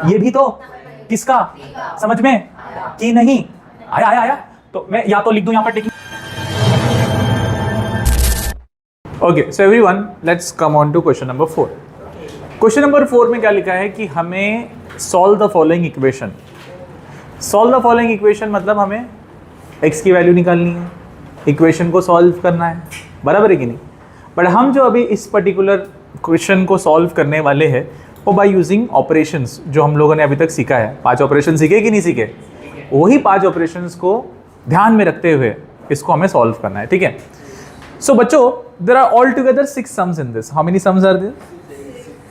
ये भी तो किसका, समझ में कि नहीं आया? आया आया तो मैं या तो लिख दूं यहाँ पर tick. Okay, so everyone, let's come on to question number 4। Question number 4 में क्या लिखा है कि हमें solve the following equation. Solve the following equation मतलब हमें x की वैल्यू निकालनी है, इक्वेशन को सॉल्व करना है, बराबर है कि नहीं। बट हम जो अभी इस पर्टिकुलर क्वेश्चन को सॉल्व करने वाले हैं वो बाय यूजिंग ऑपरेशंस, जो हम लोगों ने अभी तक सीखा है। 5 ऑपरेशन सीखे कि नहीं सीखे? वही 5 ऑपरेशंस को ध्यान में रखते हुए इसको हमें सॉल्व करना है, ठीक है। सो बच्चों, there are all together 6 sums in this. How many sums are there?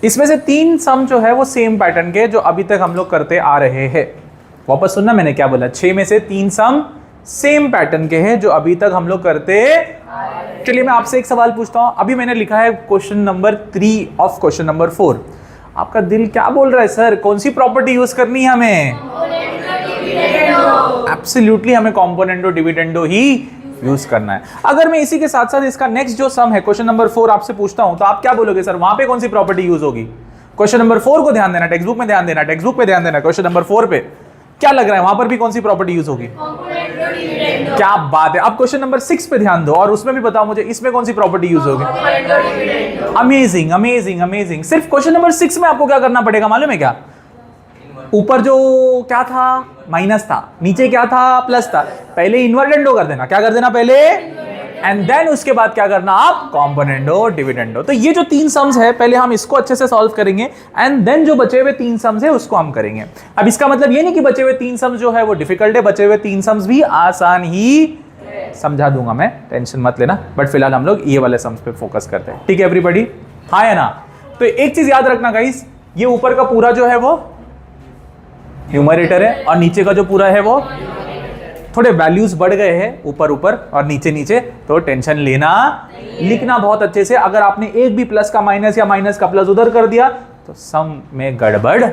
इसमें से 3 सम जो है वो सेम पैटर्न के, जो अभी तक हम लोग करते आ रहे हैं। वापस सुनना मैंने क्या बोला, 6 में से 3 सम सेम पैटर्न के हैं जो अभी तक हम लोग करते। चलिए मैं आपसे एक सवाल पूछता हूं। अभी मैंने लिखा है question number 3 of question number 4। आपका दिल क्या बोल रहा है, सर कौन सी प्रॉपर्टी यूज करनी है हमें? एब्सोल्युटली हमें कॉम्पोनेंटो डिविडेंडो ही यूज करना है। अगर मैं इसी के साथ साथ इसका नेक्स्ट जो सम है क्वेश्चन नंबर 4 आपसे पूछता हूं तो आप क्या बोलोगे, सर वहां पे कौन सी प्रॉपर्टी यूज होगी? क्वेश्चन नंबर 4 को ध्यान देना, टेक्स्ट बुक में ध्यान देना, टेक्स्ट बुक पे ध्यान देना। क्वेश्चन नंबर 4 पे क्या लग रहा है, वहां पर भी कौन सी प्रॉपर्टी यूज होगी? क्या बात है। अब क्वेश्चन नंबर 6 पे ध्यान दो और उसमें भी बताओ मुझे इसमें कौन सी प्रॉपर्टी यूज होगी? Amazing amazing amazing. सिर्फ क्वेश्चन नंबर 6 में आपको क्या करना पड़ेगा मालूम है क्या? ऊपर जो क्या था माइनस था, नीचे क्या था प्लस था, पहले इन्वर्टेंडो कर देना। क्या कर देना पहले? एंड देन उसके बाद क्या करना आप? कॉम्पोनेंटो डिविडेंडो। तो ये जो 3 सम्स है पहले हम इसको अच्छे से सॉल्व करेंगे एंड देन जो बचे हुए 3 सम्स है उसको हम करेंगे। अब इसका मतलब ये नहीं कि बचे हुए 3 सम्स जो है वो डिफिकल्ट है, बचे हुए 3 सम्स भी आसान ही समझा दूंगा मैं, टेंशन मत लेना। बट फिलहाल हम लोग ये वाले सम्स पे फोकस करते हैं, ठीक है एवरीबॉडी? हाँ है ना? तो एक चीज याद रखना गाइस, ये ऊपर का पूरा जो है वो न्यूमरेटर है और नीचे का जो पूरा है वो, थोड़े वैल्यूज बढ़ गए हैं ऊपर ऊपर और नीचे नीचे, तो टेंशन लेना, लिखना बहुत अच्छे से। अगर आपने एक भी प्लस का माइनस या माइनस का प्लस उधर कर दिया तो सम में गड़बड़।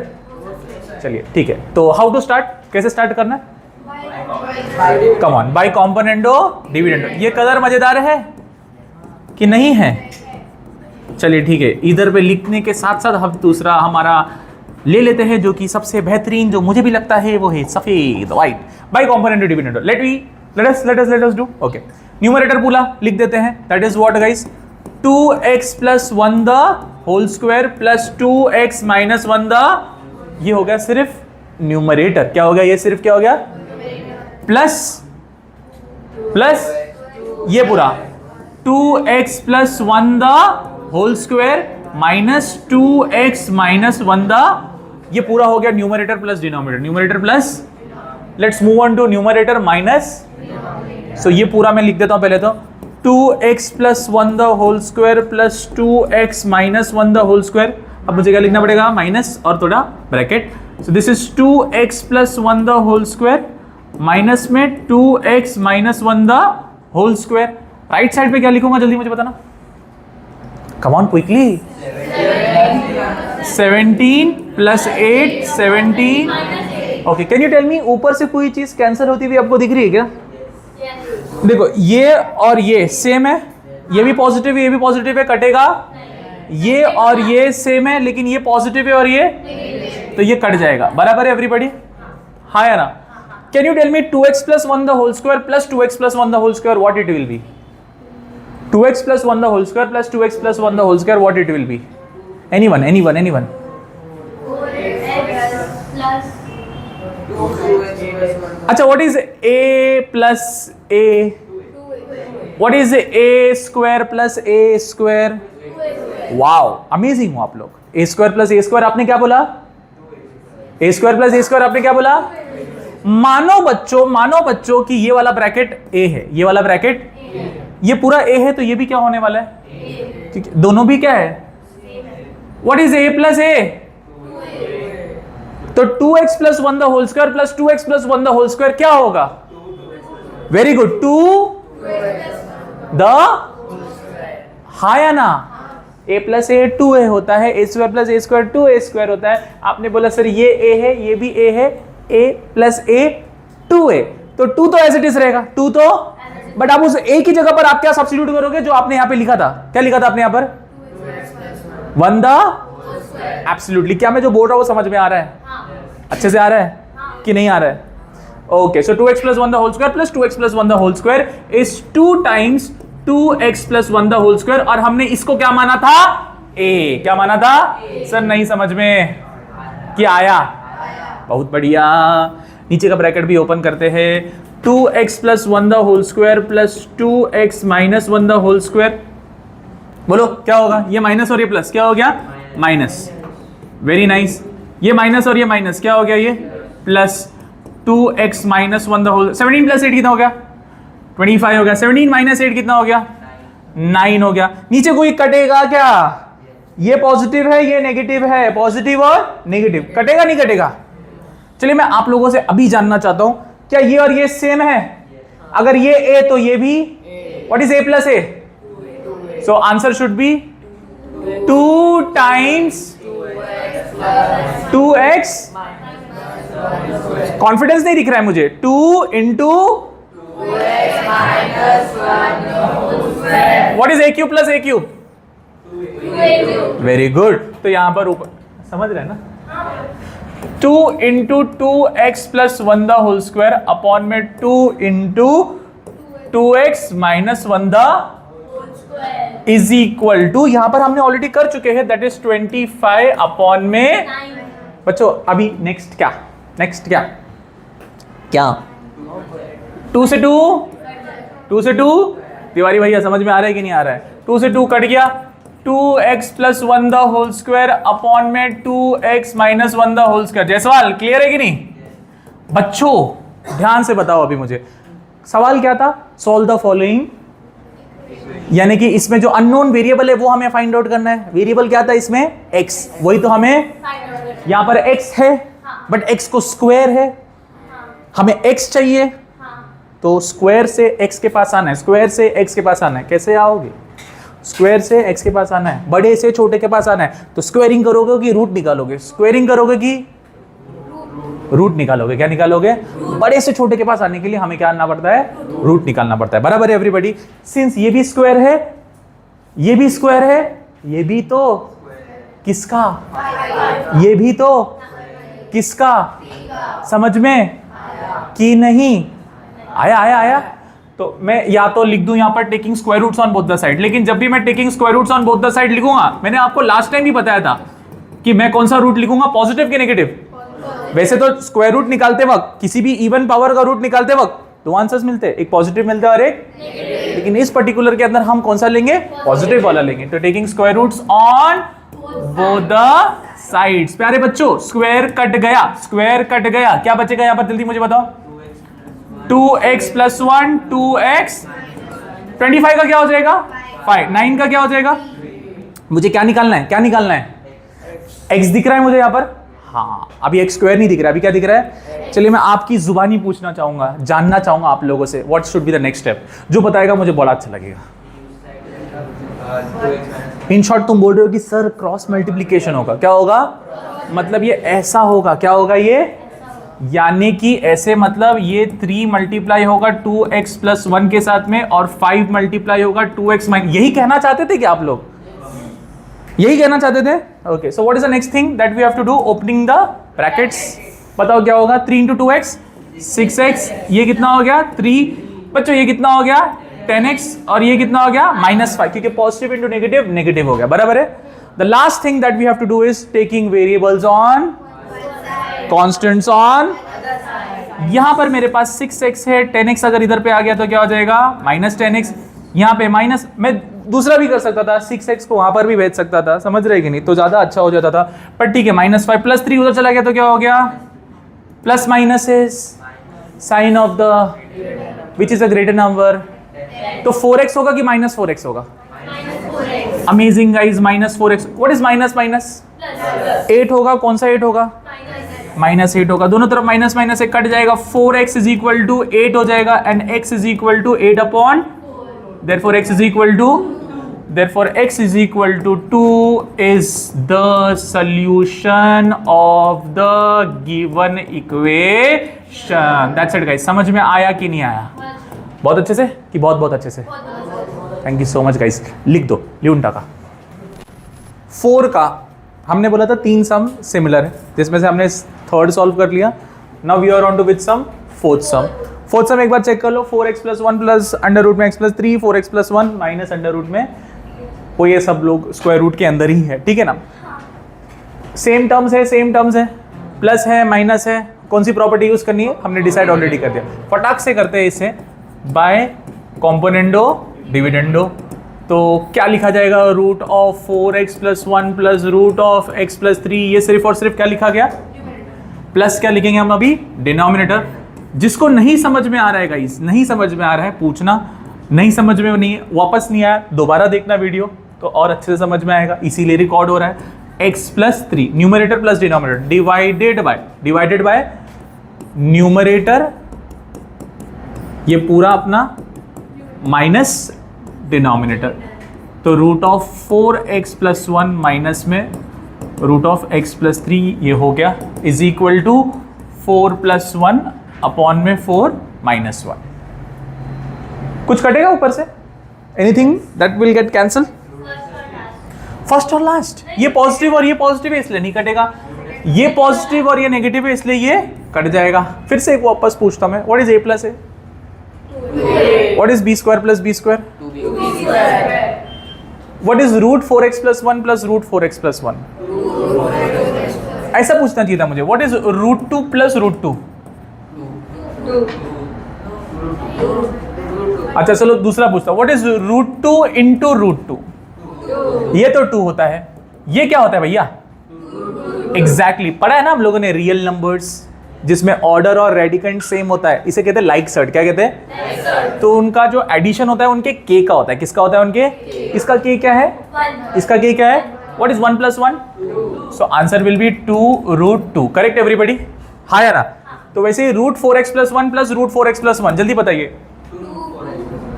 चलिए ठीक है, तो हाउ टू स्टार्ट, कैसे स्टार्ट करना है? Come on, by componendo dividendo. ये कलर मजेदार है कि नहीं है? चलिए ठीक है, इधर पे लिखने के साथ साथ हम दूसरा हमारा ले लेते हैं जो कि सबसे बेहतरीन, जो मुझे भी लगता है वो है सफेद, white. By componendo dividendo let us do. Okay, numerator पूरा लिख देते हैं। That is what guys? 2x + 1 the whole square plus 2x - 1 the, ये हो गया सिर्फ न्यूमरेटर। क्या हो गया ये? सिर्फ क्या हो गया? प्लस ये पूरा 2x + 1 the whole square minus 2x - 1 the, ये पूरा हो गया numerator plus denominator, numerator plus. Let's move on to numerator minus. So ये पूरा मैं लिख देता हूं पहले तो 2x + 1 the whole square plus 2x - 1 the whole square. अब मुझे क्या लिखना पड़ेगा? माइनस और थोड़ा bracket. So this is 2x + 1 the whole square minus में 2x - 1 the whole square. Right side पे क्या लिखूंगा जल्दी मुझे बताना, come on quickly. 17 + 8 17। Okay, can you tell me ऊपर से कोई चीज कैंसिल होती हुई आपको दिख रही है क्या? देखो ये और ये सेम है, ये भी पॉजिटिव है, ये भी पॉजिटिव है, कटेगा। ये और ये सेम है लेकिन ये पॉजिटिव है और ये, तो ये कट जाएगा। बराबर है एवरीबॉडी? हाँ या ना? Can you tell me 2x + 1 the whole square plus 2x + 1 the whole square, what it will be? 2x + 1 the whole square plus 2x + 1 the whole square, what it will be? Anyone? 4x अच्छा, what is a plus a? What is a square plus a square? Wow, amazing हो आप लोग। a square plus a square आपने क्या बोला? a square plus a square आपने क्या बोला? मानो बच्चों कि ये वाला ब्रैकेट a है, ये वाला ब्रैकेट, ये पूरा a है तो ये भी क्या होने वाला है? ठीक है, दोनों भी क्या है? What is a plus a? तो 2x + 1 the whole square plus 2x + 1 the whole square क्या होगा? वेरी गुड, 2 द, हाँ या ना? a + a 2a होता है, a² + a² 2a² होता है। आपने बोला सर ये a है, ये भी a है, a + a 2a, तो 2 तो एज इट इज रहेगा, 2 तो, बट आप उस a की जगह पर आप क्या सब्स्टिट्यूट करोगे जो आपने यहां पे लिखा था? क्या लिखा था आपने यहां पर? 1 द, एब्सोल्युटली। क्या मैं जो बोल रहा हूं वो समझ में आ रहा है? अच्छे से आ रहा है कि नहीं आ रहा है? Okay, so 2x plus 1 the whole square plus 2x plus 1 the whole square is 2 times 2x plus 1 the whole square, और हमने इसको क्या माना था? a। क्या माना था? सर नहीं समझ में क्या आया? बहुत बढ़िया। नीचे का ब्रैकेट भी ओपन करते हैं। 2x plus 1 the whole square plus 2x minus 1 the whole square, बोलो क्या होगा? ये माइनस और ये प्लस क्या हो गया? माइनस। Very nice. ये माइनस और ये माइनस क्या हो गया? ये plus 2x minus 1 the whole. 17 plus 8 कितना हो गया? 25 हो गया। 17 माइनस 8 कितना हो गया? 9 हो गया। नीचे कोई कटेगा क्या? ये पॉजिटिव है, ये नेगेटिव है, पॉजिटिव और नेगेटिव, कटेगा नहीं कटेगा? चलिए मैं आप लोगों से अभी जानना चाहता हूं, क्या ये और ये सेम है? अगर ये a तो ये भी, what is a plus a? So answer should be 2 times 2x, confidence नहीं दिख रहा है मुझे, 2 into what is a cube plus a cube? Very good. तो यहां पर ऊपर समझ रहे हैं ना? 2 into 2x plus 1 the whole square upon में 2 into 2x minus 1 the is equal to, यहां पर हमने ऑलरेडी कर चुके हैं, दैट इज 25 अपॉन में बच्चों अभी नेक्स्ट क्या? नेक्स्ट क्या? क्या? 2 से 2 तिवारी भैया समझ में आ रहा है कि नहीं आ रहा है? 2 से 2 कट गया, 2x plus 1 the whole square upon में 2x minus 1 the whole square. Jaiswal clear है कि नहीं? बच्चों ध्यान से बताओ, अभी मुझे सवाल क्या था? सॉल्व द फॉलोइंग, यानी कि इसमें जो अननोन वेरिएबल है वो हमें फाइंड आउट करना है। वेरिएबल क्या था इसमें? x, वही तो हमें यहां पर x है, बट x को स्क्वायर है, हमें x चाहिए, तो स्क्वायर से x के पास आना है, स्क्वायर से x के पास आना है। कैसे आओगे? स्क्वायर से x के पास आना है, बड़े से छोटे के पास आना है, तो स्क्वायरिंग करोगे कि रूट निकालोगे? स्क्वायरिंग करोगे कि रूट निकालोगे? क्या निकालोगे? बड़े से छोटे के पास आने के लिए हमें क्या करना पड़ता है? रूट निकालना पड़ता है। बराबर है एवरीबॉडी? सिंस ये भी स्क्वायर है, ये भी स्क्वायर है, ये भी तो किसका? ये भी तो किसका? समझ में कि नहीं आया? आया? तो मैं या तो लिख दूं यहां पर taking square roots on both the side, लेकिन जब भी मैं taking square roots on both the side लिखूंगा, मैंने आपको लास्ट टाइम भी बताया था कि मैं कौन सा रूट लिखूंगा, पॉजिटिव कि नेगेटिव। वैसे तो स्क्वायर रूट निकालते वक्त, किसी भी इवन पावर का रूट निकालते वक्त दो आंसर्स मिलते हैं, एक पॉजिटिव मिलता है और एक नेगेटिव, लेकिन इस पर्टिकुलर के अंदर हम कौन सा लेंगे? पॉजिटिव वाला लेंगे। तो taking square roots on both the sides. प्यारे बच्चों स्क्वायर कट गया, स्क्वायर कट गया, क्या बचेगा यहां पर? जल्दी मुझे बताओ। 2x प्लस 1 2x, 25 का क्या हो जाएगा? 5। 9 का क्या हो जाएगा? मुझे क्या निकालना है? क्या निकालना है? x दिख रहा है मुझे यहां पर? हाँ, अभी x स्क्वायर नहीं दिख रहा, अभी क्या दिख रहा है? चलिए मैं आपकी जुबानी पूछना चाहूंगा, जानना चाहूंगा आप लोगों से, what should be the next step? जो बताएगा मुझे बड़ा अच्छा लगेगा। इन शॉर्ट तुम बोल रहे हो कि सर क्रॉस मल्टीप्लीकेशन होगा, क्या होगा? मतलब ये ऐसा होगा, क्या होगा ये? यानी कि ऐसे, मतलब ये 3 मल्टीप्लाई होगा 2x प्लस 1 के साथ में, और 5 मल्टीप्लाई होगा 2x माइनस। यही कहना चाहते थे क्या आप लोग? यही कहना चाहते थे? Okay, so what is the next thing that we have to do? Opening the brackets. बताओ क्या होगा? 3 इंटू 2x 6x, ये कितना हो गया? 3। बच्चों ये कितना हो गया? 10x, और ये कितना हो गया? -5, क्योंकि पॉजिटिव इंटू नेगेटिव नेगेटिव हो गया। बराबर है? The last thing that we have to do is taking variables on, constants on. यहां पर मेरे पास 6x है, 10x अगर इधर पे आ गया तो क्या हो जाएगा? -10x। यहां पे माइनस, मैं दूसरा भी कर सकता था, 6x को वहां पर भी भेज सकता था, समझ रहे कि नहीं? तो ज्यादा अच्छा हो जाता था, पर ठीक है। -5 प्लस 3 उधर चला गया तो क्या हो गया? Plus minus is sine of the which is a greater number. तो 4x होगा कि -4x होगा? Amazing guys, -4x। What is minus minus? 8 होगा। कौन सा 8 होगा? -8 होगा। दोनों तरफ माइनस माइनस से कट जाएगा, 4x इज इक्वल टू 8 हो जाएगा, and x is equal to 8 upon, therefore x is equal to, therefore x is equal to 2 is the solution of the given equation. That's it guys. समझ में आया कि नहीं आया? बहुत अच्छे से कि बहुत बहुत अच्छे से? Thank you so much guys. लिख दो लिउंटा का 4 का हमने बोला था 3 सम सिमिलर है, जिसमें से हमने थर्ड सॉल्व कर लिया. Now we are on to which sum? Fourth sum. Fourth sum एक बार चेक कर लो. 4x + 1 प्लस अंडर रूट में x + 3, 4x + 1 minus under root में, वो ये सब लोग स्क्वायर रूट के अंदर ही है, ठीक है ना. सेम टर्म्स है, प्लस है माइनस है, कौन सी प्रॉपर्टी यूज करनी है हमने डिसाइड ऑलरेडी कर दिया. फटाक से करते हैं इसे बाय कॉम्पोनेंडो डिविडेंडो. तो क्या लिखा जाएगा? Root of 4x + 1 plus root of x + 3. ये सिर्फ और सिर्फ क्या लिखा गया? प्लस क्या लिखेंगे हम अभी? डिनोमिनेटर. जिसको नहीं समझ में आ रहा है गाइस, नहीं समझ में आ रहा है पूछना, नहीं समझ में नहीं वापस नहीं आया दोबारा देखना वीडियो तो और अच्छे से समझ में आएगा, इसीलिए रिकॉर्ड हो रहा है. x + 3 numerator plus denominator divided by numerator, ये पूरा अपना माइनस डिनोमिनेटर. तो रूट ऑफ 4x + 1 माइनस में रूट ऑफ x + 3 ये हो गया इज इक्वल टू 4 + 1 अपॉन में 4 - 1. कुछ कटेगा ऊपर से? Anything that will get cancel? First और लास्ट. ये पॉजिटिव और ये पॉजिटिव है इसलिए नहीं कटेगा, ये पॉजिटिव और ये नेगेटिव है इसलिए ये कट जाएगा. फिर से एक वापस पूछता मैं, what is a + a? What is b² + b²? What is root 4x + 1 plus root 4x + 1? ऐसा पूछना चाहिए था मुझे. What is root 2 plus root 2? अच्छा चलो दूसरा पूछता हूं. What is root 2 into root 2? ये तो 2 होता है, ये क्या होता है भैया? एग्जैक्टली पढ़ा है ना हम लोगों ने रियल नंबर्स, जिसमें ऑर्डर और रेडिकेंड सेम होता है, इसे कहते हैं लाइक सर्ट. क्या कहते हैं? तो उनका जो एडिशन होता है उनके के का होता है. किसका होता है? उनके. इसका के क्या है? इसका के क्या है? What is 1 + 1? So answer will be 2 root 2. Correct everybody? हाँ या ना? तो वैसे ही root 4x + 1 plus root 4x + 1, जल्दी बताइए.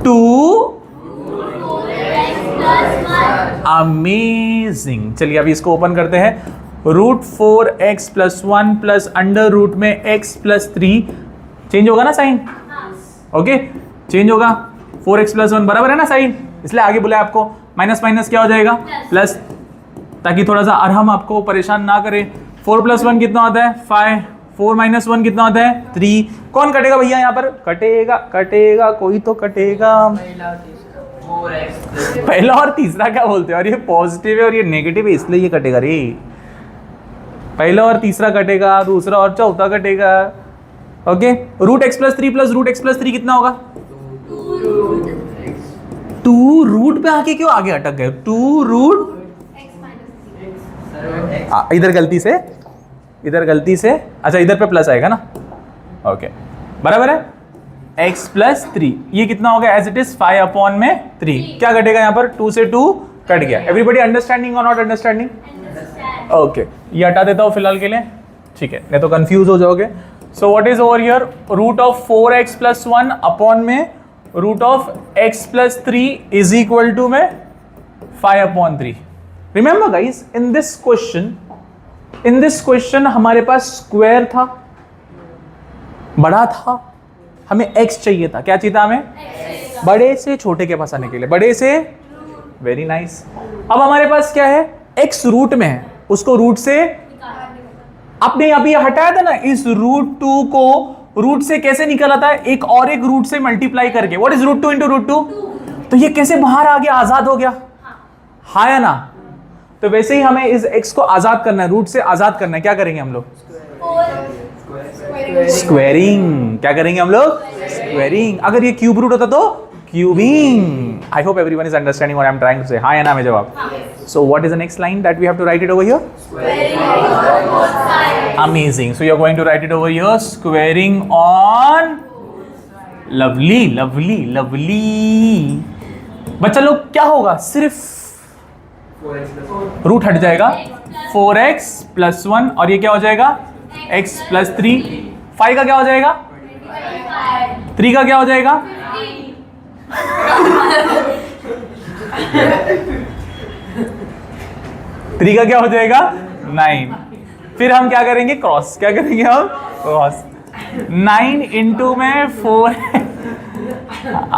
2 अमेजिंग. चलिए अभी इसको ओपन करते हैं. Root 4x + 1 plus under root में x + 3 चेंज होगा ना साइन? ओके चेंज होगा. 4x + 1 बराबर है ना साइन, इसलिए आगे बोला आपको माइनस माइनस क्या हो जाएगा? प्लस, ताकि थोड़ा सा अरहम आपको परेशान ना करे. 4 + 1 कितना होता है? 5. 4 - 1 कितना होता है? 3. कौन कटेगा भैया यहाँ पर? कटेगा कोई तो कटेगा. पहला और तीसरा क्या बोलते हैं? और ये पॉजिटिव है और ये नेगेटिव है इसलिए ये कटेगा रे. पहला और तीसरा कटेगा, दूसरा और चौथा कटेगा. Okay. Root x + 3 plus root x + 3 कितना होगा? 2 रूट पे आके क्यों आगे अटक गए? 2 रूट. इधर गलती से अच्छा इधर पे प्लस आएगा ना. ओके बराबर है. x + 3 ये कितना हो गया? एज इट इज 5 अपॉन में 3. क्या कटेगा यहाँ पर? 2 से 2 कट गया. एवरीबडी अंडरस्टैंडिंग और नॉट अंडरस्टैंडिंग? ओके ये हटा देता हूँ फिलहाल के लिए, ठीक है, नहीं तो कंफ्यूज हो जाओगे. So what is over here? Root of 4x + 1 upon में root of x + 3 is equal to में 5 upon 3. Remember guys, in this question हमारे पास स्क्वायर था, बड़ा था, हमें x चाहिए था. क्या चाहिए था हमें? बड़े से छोटे के पास आने के लिए, बड़े से. Very nice. अब हमारे पास क्या है? x रूट में है, उसको रूट से आपने अभी हटाया था ना. इस रूट 2 को रूट से कैसे निकला था? एक और एक रूट से मल्टीप्लाई करके. What is root 2 into root 2? तो ये कैसे बाहर आ गया? आजाद हो गया. हाँ या ना? तो वैसे ही हमें इस x को आजाद करना है, रूट से आजाद करना है. क्या करेंगे हम लोग? स्क्वेयरिंग. क्या करेंगे हम लोग? स्क्वेयरिंग. अगर ये क्यूब रूट होता तो cubing. I hope everyone is understanding what I am trying to say. हाँ या ना में जवाब. So what is the next line that we have to write it over here? Squaring on both sides. Amazing. So you're going to write it over here. Squaring on. Lovely. बच्चा लोग क्या होगा? सिर्फ रूट हट जाएगा. 4x + 1 और ये क्या हो जाएगा? x + 3. 5 का क्या हो जाएगा? 3 का क्या हो जाएगा? 3 का क्या हो जाएगा? 9. फिर हम क्या करेंगे? क्रॉस. क्या करेंगे हम? क्रॉस. 9 इंटू में 4.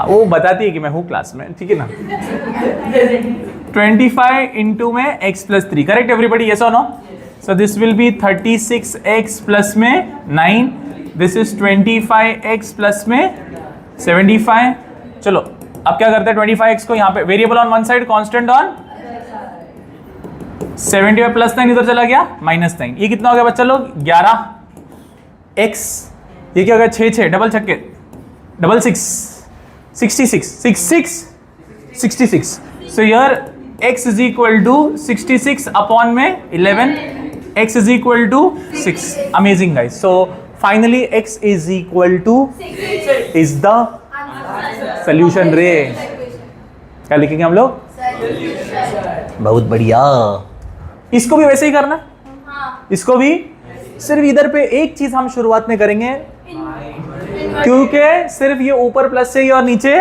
वो बताती है कि मैं हूँ क्लास में, ठीक है ना. 25 इंटू में x plus 3, correct everybody, yes और no? So this will be 36x plus में 9, दिस इज 25x प्लस में 75। चलो अब क्या करते हैं, 25x को यहाँ पे variable on one side, constant on 75 plus 9 इधर चला गया -9, ये कितना हो गया बच्चा लोग, 11x, ये क्या हो गया 6 6 डबल छक्के double 6 66 66 66। So here x is equal to 66 upon में 11, x is equal to 6। Amazing guys. So finally x is equal to is the solution रे। क्या लिखेंगे हम लोग? बहुत बढ़िया। इसको भी वैसे ही करना है, इसको भी सिर्फ इधर पे एक चीज हम शुरुआत में करेंगे, क्योंकि सिर्फ ये ऊपर प्लस से ही और नीचे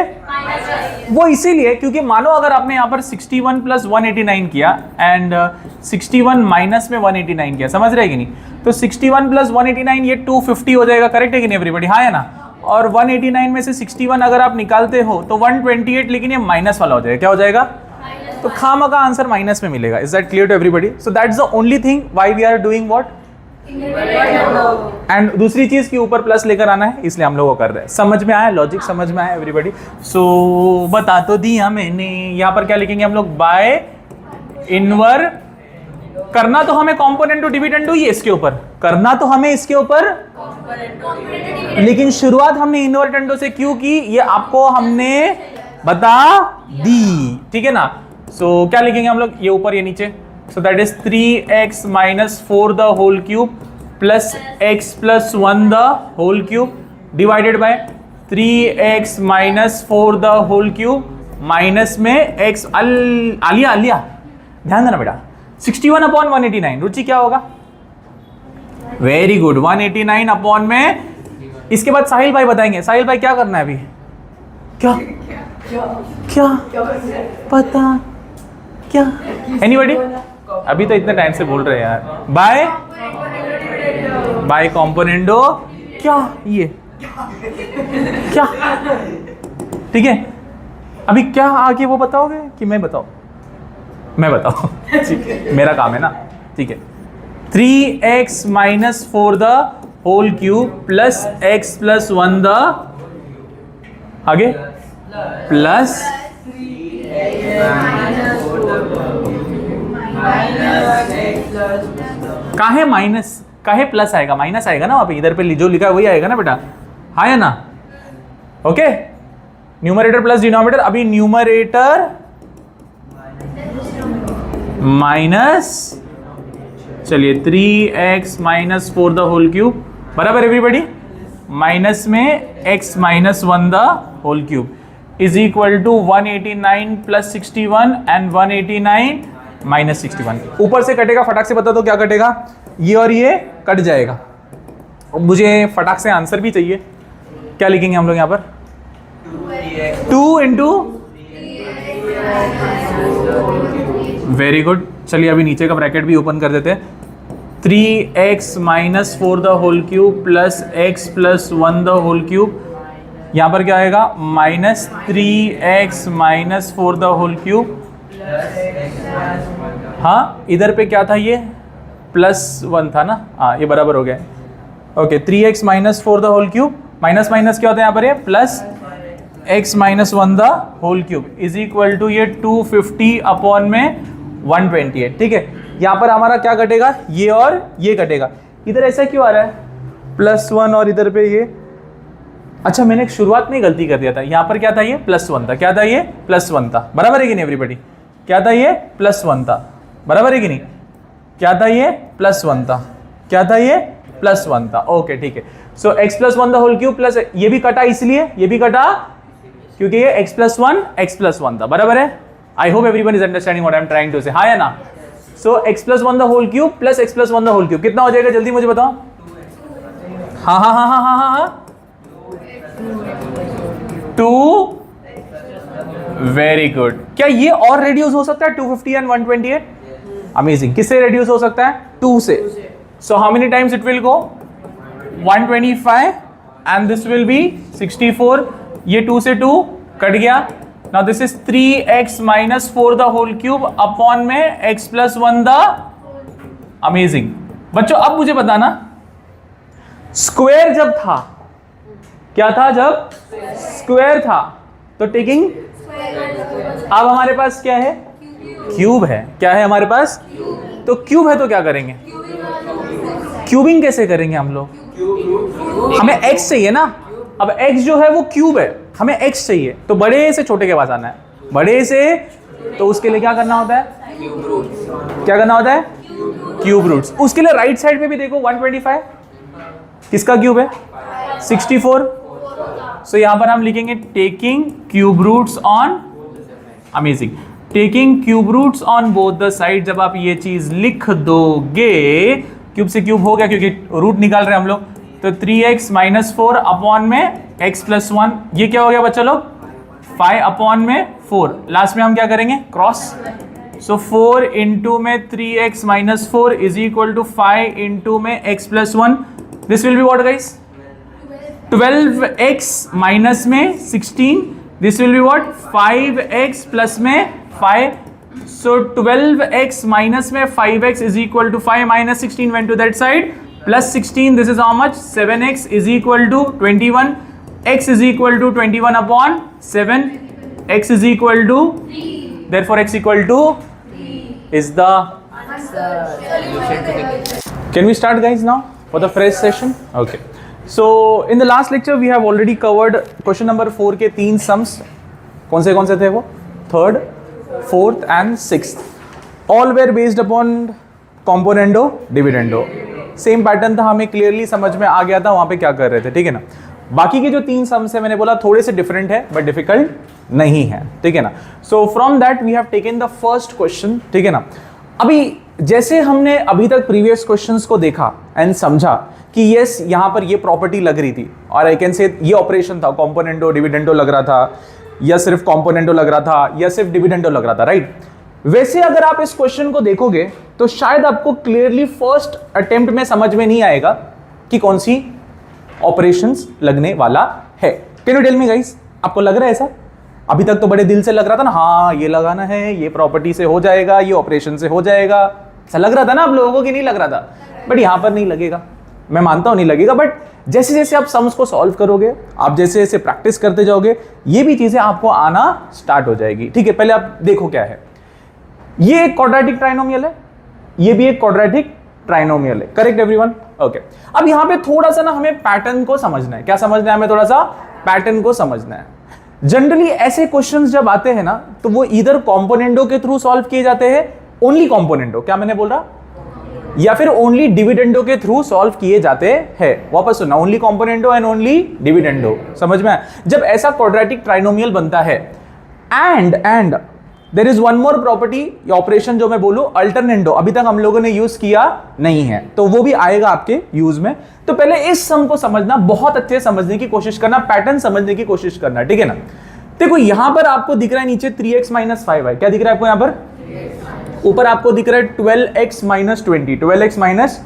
वो इसीलिए क्योंकि मानो अगर आपने यहाँ पर 61 प्लस 189 किया एंड 61 माइनस में 189 किया, समझ रहे कि नहीं? तो 61 प्लस 189 ये 250 हो जाएगा, करेक्ट है कि नहीं एवरीबॉडी? हाँ है ना? और 189 में से 61 अगर आप निकालते हो तो 128, लेकिन ये माइनस वाला हो जाएगा, क्या हो जाएगा? तो खामा का आंसर माइनस में मिलेगा। Is that clear to everybody? So that's the only thing why we are doing what, and दूसरी चीज की ऊपर प्लस लेकर आना है, इसलिए हम लोग को कर रहे हैं। समझ में आया? लॉजिक समझ में आया एवरीबॉडी? सो बता तो दिया मैंने। यहाँ पर क्या लिखेंगे हम लोग? बाय इनवर। करना तो हमें कॉम्पोनेंट टू डिविडेंड ही है, इसके ऊपर करना तो हमें इसके ऊपर, लेकिन शुरुआत हमने इनवर्टेंडो से क्यों की, ये आपको हमने बता दी, ठीक है ना? सो क्या लिखेंगे हम लोग? ये ऊपर ये नीचे। So that is 3x minus 4 the whole cube plus x plus 1 the whole cube divided by 3x minus 4 the whole cube minus में x। आलिया ध्यान देना बेटा, 61 अपॉन 189, रुचि क्या होगा? वेरी गुड, 189 अपॉन में। इसके बाद साहिल भाई बताएंगे। साहिल भाई क्या करना है अभी? क्या पता क्या? एनीबॉडी? अभी तो इतने टाइम से बोल रहे हैं यार। बाय कॉम्पोनेंडो क्या? ये क्या? ठीक है, अभी क्या आगे वो बताओगे कि मैं बताऊं? मैं बताऊं ठीक है, मेरा काम है ना, ठीक है। 3x minus 4 the whole cube plus x plus 1 the आगे प्लस काहे माइनस काहे प्लस आएगा? माइनस आएगा ना वहां पे, इधर पे जो लिखा है वही आएगा ना बेटा, हाँ या ना? Okay, numerator plus denominator. अभी न्यूमरेटर माइनस, चलिए 3x minus 4 the whole cube बराबर एवरीबॉडी, माइनस में x minus 1 the whole cube is equal to 189 plus 61 and 189 minus 61। ऊपर से कटेगा, फटाक से बता दो क्या कटेगा? ये और ये कट जाएगा। मुझे फटाक से आंसर भी चाहिए। क्या लिखेंगे हम लोग यहाँ पर? 2 इंटू, वेरी गुड। चलिए अभी नीचे का ब्रैकेट भी ओपन कर देते हैं। 3x minus 4 the whole cube plus x plus 1 the whole cube, यहाँ पर क्या आएगा? Minus 3x minus 4 the whole cube. हाँ, इधर पे क्या था? ये प्लस 1 था ना, हाँ ये बराबर हो गया। Okay, 3x minus 4 the whole cube, minus minus क्या होता है यहाँ पर? ये plus x minus 1 the whole cube is equal to ये 250 अपॉन में 128, ठीक है। यहाँ पर हमारा क्या कटेगा? ये और ये कटेगा। इधर ऐसा क्यों आ रहा है? +1 और इधर पे ये, अच्छा मैंने एक शुरुआत में गलती कर दिया था। यहाँ पर क्या था? ये +1 था। क्या था? ये +1 था, बराबर है कि नहीं एवरीबॉडी? क्या था? ये +1 था, बराबर है कि नहीं? क्या था? ये +1 था। क्या था? ये +1 था। ओके ठीक है। So x plus 1 the whole cube plus, ये भी कटा इसलिए, ये भी कटा क्योंकि ये x प्लस 1 था, बराबर है? I hope everyone is understanding what I am trying to say, हाँ या ना? So x plus 1 the whole cube plus x plus 1 the whole cube कितना हो जाएगा? जल्दी मुझे बताओ। हाँ हाँ हाँ हाँ हाँ हाँ हाँ 2, वेरी गुड। क्या ये और रेड्यूस हो सकता है 250 एंड 128? अमेजिंग। किससे रेड्यूस हो सकता है? 2 से। So how many times it will go? 125 and this will be 64। ये 2 से 2 कट गया, now this is 3x minus 4 the whole cube upon में x प्लस 1 द, अमेजिंग। बच्चों अब मुझे बताना, स्क्वायर जब था, क्या था जब स्क्वायर था, तो टेकिंग, अब हमारे पास क्या है, क्यूब है। क्या है हमारे पास, तो क्यूब है, तो क्या करेंगे, क्यूबिंग कैसे करेंगे हम लोग, हमें x चाहिए ना। अब x जो है वो क्यूब है, हमें x चाहिए, तो बड़े से छोटे के पास आना है, बड़े से, तो उसके लिए क्या करना होता है, क्या करना होता है, क्यूब रूट्स। उसके लिए राइट साइड पे भी देखो 125 किसका क्यूब है, 64। सो यहां पर हम लिखेंगे taking cube roots on, amazing, taking cube roots on both the side. जब आप ये चीज लिख दोगे, क्यूब से क्यूब हो गया क्योंकि रूट निकाल रहे हैं हम लोग, तो 3x माइनस 4 अपॉन में x प्लस 1, ये क्या हो गया बच्चा लोग, 5 अपॉन में 4, लास्ट में हम क्या करेंगे, क्रॉस। सो 4 इंटू में 3x minus 4 is equal to 5 into में x plus 1, this will be what guys, 12x minus में 16, this will be what, 5x plus में 5। So 12x minus में 5x is equal to 5 minus 16 went to that side, plus 16, this is how much, 7x is equal to 21, x is equal to 21 upon 7, x is equal to 3, therefore x equal to 3 is the answer. Can we start guys now for the fresh session? Okay. So in the last lecture we have already covered question number 4 के 3 sums, कौन से थे वो, third, fourth and sixth, all where based upon componendo dividendo. Same pattern था, हमें clearly समझ में आ गया था वहां पे क्या कर रहे थे, ठीक है ना। बाकी के जो 3 सम्स है मैंने बोला थोड़े से डिफरेंट है बट डिफिकल्ट नहीं है, ठीक है ना। So from that we have taken the first question, ठीक है ना। अभी जैसे हमने अभी तक प्रीवियस क्वेश्चंस को देखा एंड समझा कि यस यहाँ पर ये प्रॉपर्टी लग रही थी, और आई कैन से ये ऑपरेशन था, कॉम्पोनेंडो डिविडेंडो लग रहा था, या सिर्फ कॉम्पोनेंटो लग रहा था, या सिर्फ डिविडेंडो लग रहा था, राइट। वैसे अगर आप इस क्वेश्चन को देखोगे तो शायद आपको क्लियरली फर्स्ट अटेम्प्ट में समझ में नहीं आएगा कि कौन सी ऑपरेशंस लगने वाला है। Can you tell me guys, आपको लग रहा है ऐसा? अभी तक तो बड़े दिल से लग रहा था ना, हाँ ये लगाना है, ये प्रॉपर्टी से हो जाएगा, ये ऑपरेशन से हो जाएगा, ऐसा लग रहा था ना आप लोगों को कि नहीं लग रहा था? बट यहां पर नहीं लगेगा, मैं मानता हूं नहीं लगेगा, बट जैसे जैसे आप सम्स को सॉल्व करोगे, आप जैसे जैसे प्रैक्टिस करते जाओगे, ये भी चीजें आपको आना स्टार्ट हो जाएगी, ठीक है। पहले आप देखो क्या है, ये एक क्वाड्रेटिक ट्राइनोमियल है, ये भी एक क्वाड्रेटिक ट्राइनोमियल है, करेक्ट एवरीवन? ओके। अब यहां पे थोड़ा सा ना हमें पैटर्न को समझना है। क्या समझना है हमें? थोड़ा सा पैटर्न को समझना है। जनरली ऐसे क्वेश्चंस जब आते हैं ना, तो वो इधर कॉम्पोनेंटो के थ्रू सॉल्व किए जाते हैं, ओनली कॉम्पोनेंटो, क्या मैंने बोल रहा, या फिर ओनली डिविडेंडो के थ्रू सॉल्व किए जाते हैं। वापस सुनना, only componendo and only dividendo, समझ में आया? जब ऐसा क्वाड्रेटिक ट्राइनोमियल बनता है, and there is one more property, operation जो मैं बोलूं अल्टरनेंडो, अभी तक हम लोगों ने यूज किया नहीं है, तो वो भी आएगा आपके यूज में। तो पहले इस सम को समझना, बहुत अच्छे समझने की कोशिश करना, पैटर्न समझने की कोशिश करना, ठीक है ना। देखो यहां पर आपको दिख रहा है नीचे 3x माइनस 5 है, क्या दिख रहा है आपको यहां पर? ऊपर आपको दिख रहा है 12x माइनस 20, 12x माइनस,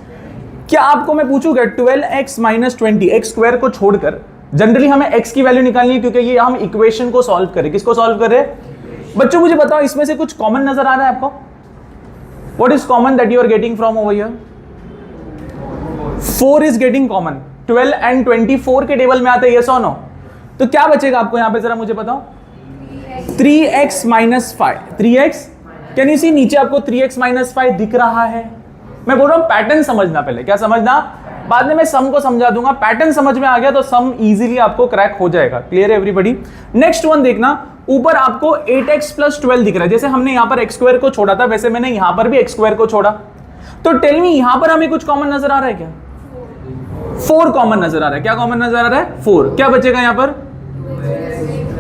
क्या आपको मैं पूछूंगा 12x माइनस 20, एक्स स्क्वायर को छोड़कर, जनरली हमें x की वैल्यू निकालनी है क्योंकि ये हम इक्वेशन को सॉल्व करें। किसको सॉल्व करें बच्चों? मुझे बताओ इसमें से कुछ कॉमन नजर आ रहा है आपको? What is common that you are getting from over here? 4 is getting common, 12 and 24 के टेबल में आते हैं, यस और नो? तो क्या बचेगा आपको यहां पे, जरा मुझे बताओ? 3x minus 5, 3x, can you see नीचे आपको 3x माइनस 5 दिख रहा है? मैं बोल रहा हूं पैटर्न समझना पहले। क्या समझना? बाद में मैं सम को समझा दूंगा, पैटर्न समझ में आ गया तो सम इजीली आपको क्रैक हो जाएगा। क्लियर है एवरीबॉडी? नेक्स्ट वन देखना, ऊपर आपको 8x प्लस 12 दिख रहा है। जैसे हमने यहां पर x स्क्वायर को छोड़ा था, वैसे मैंने यहां पर भी x स्क्वायर को छोड़ा। तो टेल मी यहां पर हमें कुछ कॉमन नजर आ रहा है क्या? 4 कॉमन नजर आ रहा है। क्या कॉमन नजर आ रहा है? 4। क्या बचेगा यहां पर?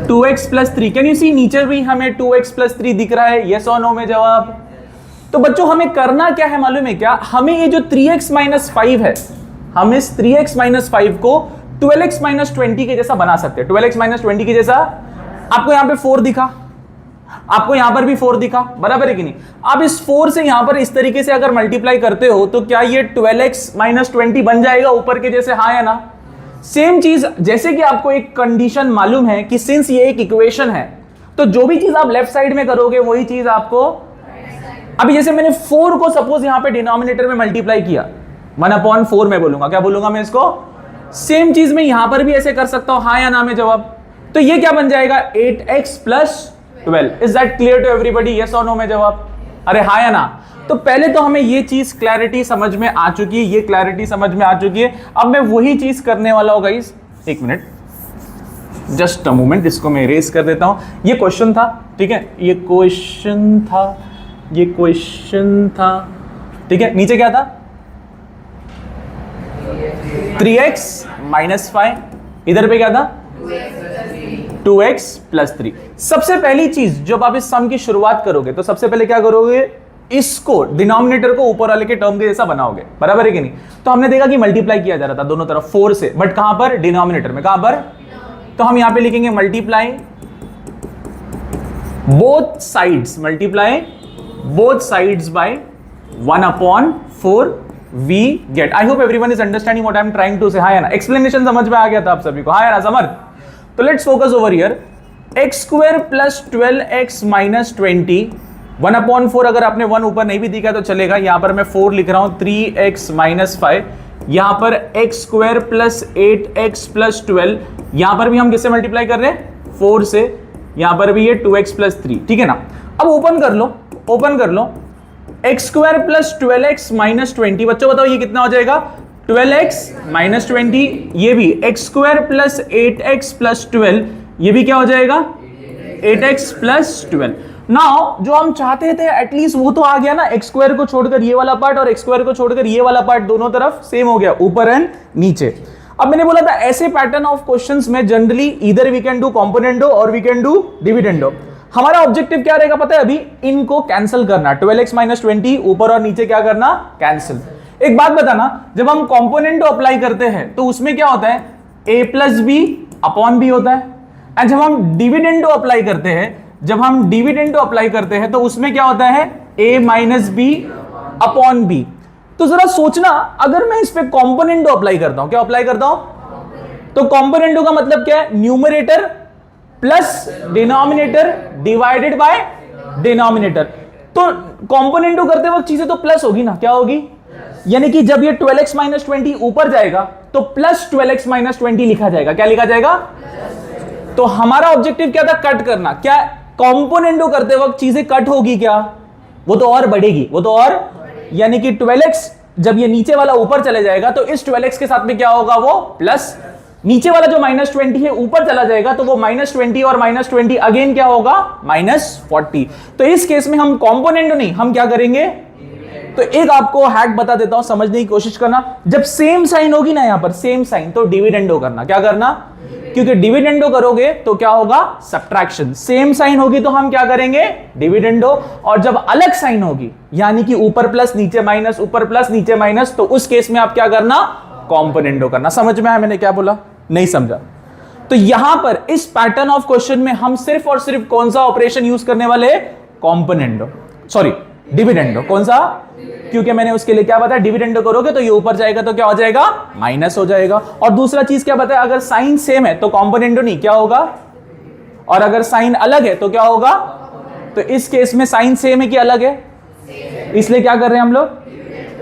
2x plus 3। Can you see नीचे भी हमें 2x प्लस 3 दिख रहा है, यस और नो में जवाब? तो बच्चों हमें करना क्या है मालूम है क्या? हमें ये जो 3x माइनस 5 है, हम इस 3x माइनस 5 को 12x माइनस 20 के जैसा बना सकते हैं। 12x माइनस 20 के जैसा। आपको यहां पे 4 दिखा, आपको यहां पर भी 4 दिखा, बराबर है कि नहीं? आप इस 4 से यहां पर इस तरीके से अगर मल्टीप्लाई करते हो तो क्या ये 12x माइनस 20 बन जाएगा ऊपर के जैसे, हाँ या ना? सेम चीज, जैसे कि आपको एक कंडीशन मालूम है कि सिंस ये एक इक्वेशन है, तो जो भी चीज आप लेफ्ट साइड में करोगे वही चीज आपको, अभी जैसे मैंने 4 को सपोज यहां पे डिनोमिनेटर में मल्टीप्लाई किया, 1/4 में बोलूंगा, क्या बोलूंगा मैं इसको, सेम चीज में यहां पर भी ऐसे कर सकता हूं, हाँ या ना में जवाब। तो ये क्या बन जाएगा 8x + 12। Is that clear to everybody, yes और नो में जवाब, अरे हाँ या ना। तो पहले तो हमें ये चीज क्लैरिटी समझ में आ चुकी है, ये क्लैरिटी समझ में आ चुकी है। अब मैं वही चीज करने वाला हूं गाइस, एक मिनट, जस्ट अ मोमेंट, इसको मैं इरेज कर देता हूं। ये क्वेश्चन था, ठीक है, ये क्वेश्चन था, ये क्वेश्चन था, ठीक है। नीचे क्या था 3x - 5, इधर पे क्या था 2x + 3। सबसे पहली चीज जब आप इस सम की शुरुआत करोगे तो सबसे पहले क्या करोगे, इसको डिनोमिनेटर को ऊपर वाले के टर्म के जैसा बनाओगे, बराबर है कि नहीं। तो हमने देखा कि मल्टीप्लाई किया जा रहा था दोनों तरफ 4 से, बट कहां पर, डिनोमिनेटर में, कहां पर, तो हम यहां पे लिखेंगे multiply both sides, multiply both sides by 1/4 we get. I hope everyone is understanding what I am trying to say, हाँ या ना। एक्सप्लेनेशन समझ में आ गया था आप सभी को, हाँ या ना समझ। तो let's focus over here, x² + 12x - 20, 1/4, अगर आपने 1 ऊपर नहीं भी दिखा तो चलेगा, यहां पर मैं 4 लिख रहा हूं, 3x - 5, यहां पर x² + 8x + 12, यहां पर भी हम किससे मल्टीप्लाई कर रहे हैं 4 से, यहां पर भी ये 2x + 3, ठीक है ना। अब ओपन कर लो, ओपन कर लो, x² + 12x - 20, बच्चों बताओ ये कितना हो जाएगा 12x - 20, ये भी x² + 8x + 12, ये भी क्या हो जाएगा 8x + 12। नाउ जो हम चाहते थे एटलीस्ट वो तो आ गया ना, x² को छोड़कर ये वाला पार्ट और x² को छोड़कर ये वाला पार्ट दोनों तरफ सेम हो गया, ऊपर एंड नीचे। अब मैंने बोला था ऐसे पैटर्न ऑफ क्वेश्चंस में generally either we can do componendo और वी कैन डू डिविडेंडो। हमारा ऑब्जेक्टिव क्या रहेगा पता है, अभी इनको कैंसिल करना, 12x - 20 ऊपर और नीचे क्या करना, कैंसिल। एक बात बताना, जब हम कॉम्पोनेंडो अप्लाई करते हैं तो उसमें क्या होता है a + b/b होता है, एंड जब हम डिविडेंडो अप्लाई करते हैं, जब हम डिविडेंडो अप्लाई करते हैं तो उसमें क्या होता है a - b/b। तो जरा सोचना, अगर मैं इस पे कॉम्पोनेंडो अप्लाई करता हूं, क्या अप्लाई करता हूं, तो कॉम्पोनेंडो का मतलब क्या है, numerator plus denominator divided by denominator. तो कॉम्पोनेंडो करते वक्त चीजें तो प्लस होगी ना, क्या होगी, यानी कि जब ये 12x - 20 ऊपर जाएगा तो प्लस 12x - 20 लिखा जाएगा, क्या लिखा जाएगा। तो हमारा ऑब्जेक्टिव क्या था, कट करना। क्या कॉम्पोनेंडो करते वक्त चीजें कट होगी क्या, वो तो और बढ़ेगी, वो तो और, यानी कि 12x जब ये नीचे वाला ऊपर चले जाएगा तो इस 12x के साथ में क्या होगा, वो प्लस, नीचे वाला जो -20 है ऊपर चला जाएगा तो वो -20 और -20 अगेन क्या होगा -40। तो इस केस में हम कॉम्पोनेंट नहीं, हम क्या करेंगे, तो एक आपको हैक बता देता हूं, समझने की कोशिश करना। जब सेम साइन होगी ना, यहां पर सेम साइन, तो डिविडेंडो करना, क्या करना, क्योंकि डिविडेंडो करोगे तो क्या होगा सब्ट्रैक्शन, सेम साइन होगी तो हम क्या करेंगे डिविडेंडो, और जब अलग साइन होगी यानी कि ऊपर प्लस नीचे माइनस, ऊपर प्लस नीचे माइनस, तो उस केस में आप क्या करना, कॉम्पोनेंडो करना। समझ में आया मैंने क्या बोला, नहीं समझा। तो यहां पर इस पैटर्न ऑफ क्वेश्चन में हम सिर्फ और सिर्फ कौन सा ऑपरेशन यूज करने वाले, कॉम्पोनेंडो, सॉरी डिविडेंडो। कौन सा, क्योंकि मैंने उसके लिए क्या बताया, डिविडेंडो करोगे तो ये ऊपर जाएगा तो क्या हो जाएगा, माइनस हो जाएगा। और दूसरा चीज क्या बताया, अगर साइन सेम है तो कॉम्पोनेंडो नहीं, क्या होगा, और अगर साइन अलग है तो क्या होगा। तो इस केस में साइन सेम है कि अलग है, इसलिए क्या कर रहे हैं हम लोग,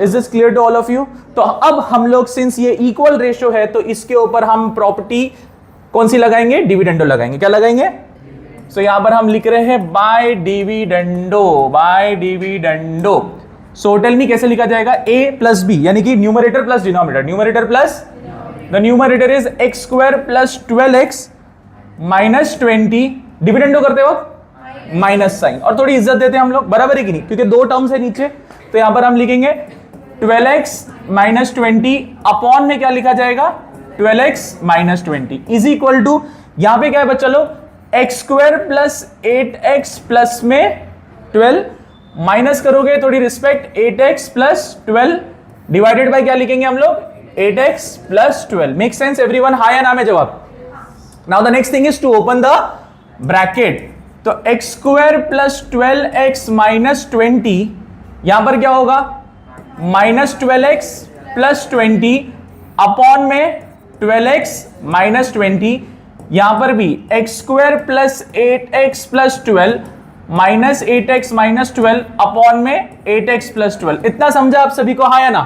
is this clear to all of you. तो अब हम लोग सिंस ये इक्वल रेशियो है तो इसके ऊपर हम प्रॉपर्टी कौन सी लगाएंगे, डिविडेंडो लगाएंगे। क्या लगाएंगे, सो यहां पर हम लिख रहे हैं by dividendo, by dividendo. So tell me कैसे लिखा जाएगा, a + b, यानी कि numerator plus denominator, numerator plus, the numerator is x² + 12x - 20, dividendo करते वक्त माइनस साइन, और थोड़ी इज्जत देते हैं हम लोग, बराबर है कि नहीं, क्योंकि दो टर्म्स है नीचे। तो यहां पर हम लिखेंगे 12x - 20 अपॉन में क्या लिखा जाएगा 12x - 20 इज इक्वल टू, यहां पे क्या है बच्चा लोग, x² + 8x प्लस में 12 माइनस करोगे थोड़ी रिस्पेक्ट 8x + 12 डिवाइडेड बाय क्या लिखेंगे हम लोग 8x + 12। मेक सेंस एवरीवन, हाँ या ना में जवाब। Now the next thing is to open the bracket. तो x² + 12x - 20, यहां पर क्या होगा -12x + 20 अपॉन में 12x - 20, यहां पर भी x square plus 8x plus 12 minus 8x minus 12 upon में 8x प्लस 12। इतना समझा आप सभी को, हाँ या ना?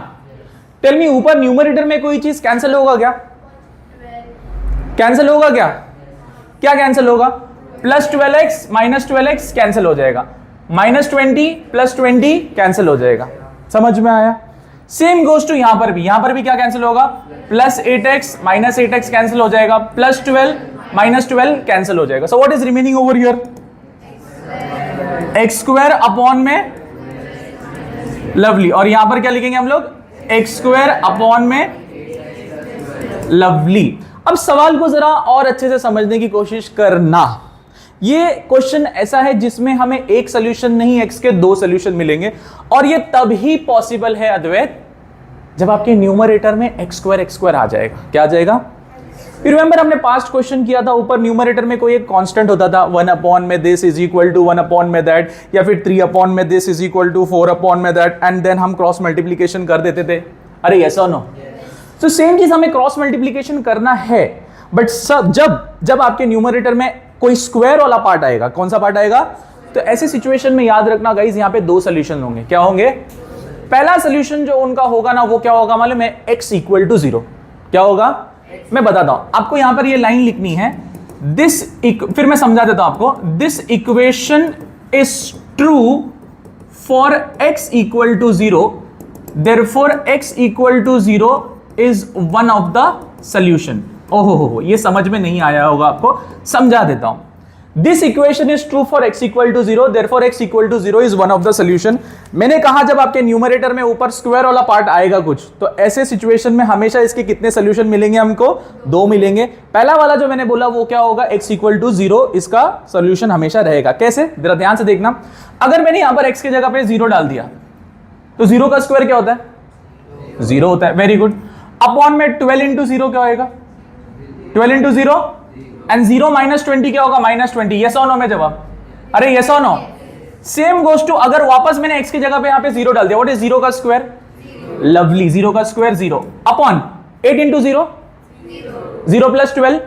टेल मी, ऊपर न्यूमरेटर में कोई चीज कैंसिल होगा क्या? कैंसिल होगा क्या? क्या कैंसिल होगा? Plus 12x minus 12x cancel हो जाएगा, माइनस 20 प्लस 20 कैंसिल हो जाएगा। समझ में आया? सेम गोज टू यहां पर भी क्या कैंसिल होगा? Plus 8x minus 8x cancel हो जाएगा, प्लस 12 माइनस 12 कैंसिल हो जाएगा। सो what is remaining over here? X square upon में, लवली, और यहां पर क्या लिखेंगे हम लोग? एक्स स्क्वायर अपॉन में, लवली। अब सवाल को जरा और अच्छे से समझने की कोशिश करना। ये क्वेश्चन ऐसा है जिसमें हमें एक सॉल्यूशन नहीं, एक्स के दो सॉल्यूशन मिलेंगे, और ये तभी पॉसिबल है अद्वैत जब आपके न्यूमरेटर में एक्स स्क्वायर आ जाएगा। क्या आ जाएगा? रिमेंबर हमने पास्ट क्वेश्चन किया था, ऊपर न्यूमरेटर में कोई एक कांस्टेंट होता था, 1 अपॉन में this is equal to 1 upon में दैट, या फिर 3 अपॉन में this is equal to 4 upon में दैट, एंड देन हम क्रॉस मल्टीप्लीकेशन कर देते थे। अरे यस और नो? तो सेम चीज हमें क्रॉस मल्टीप्लीकेशन करना है, बट जब आपके न्यूमरेटर में कोई स्क्वायर वाला पार्ट आएगा, कौन सा पार्ट आएगा? तो ऐसे सिचुएशन में याद रखना गाइस, यहां पे दो सॉल्यूशन होंगे। क्या होंगे? पहला सॉल्यूशन जो उनका होगा ना, वो क्या होगा मालूम है? x equal to 0। क्या होगा? मैं बताता हूं आपको, यहां पर ये लाइन लिखनी है, फिर मैं समझा देता हूं आपको। This equation is true for x equal to 0, therefore x equal to 0 is one of the solution. ओहो, ये समझ में नहीं आया होगा आपको, समझा देता हूं। This equation is true for x equal to 0, therefore x equal to 0 is one of the solution. मैंने कहा जब आपके न्यूमरेटर में ऊपर स्क्वायर वाला पार्ट आएगा कुछ, तो ऐसे सिचुएशन में हमेशा इसके कितने सॉल्यूशन मिलेंगे? हमको दो मिलेंगे। पहला वाला जो मैंने बोला वो क्या होगा? x इक्वल टू 0 इसका सॉल्यूशन हमेशा रहेगा। कैसे? जरा ध्यान से देखना। अगर मैंने यहां पर x की जगह पे 0 डाल दिया, तो 0 का स्क्वायर क्या होता है? 0 होता है। Very good. अपॉन में 12 इंटू 0 क्या होगा? 12 इंटू 0, एंड 0 माइनस 20 क्या होगा? माइनस 20। यस और नो में जवाब? अरे यस और नो? सेम गोज टू, अगर वापस मैंने x की जगह पे यहां पे 0 डाल दिया, व्हाट इज 0 का स्क्वायर? लवली, 0 का स्क्वायर 0 अपॉन 8 इंटू 0, 0 प्लस 12।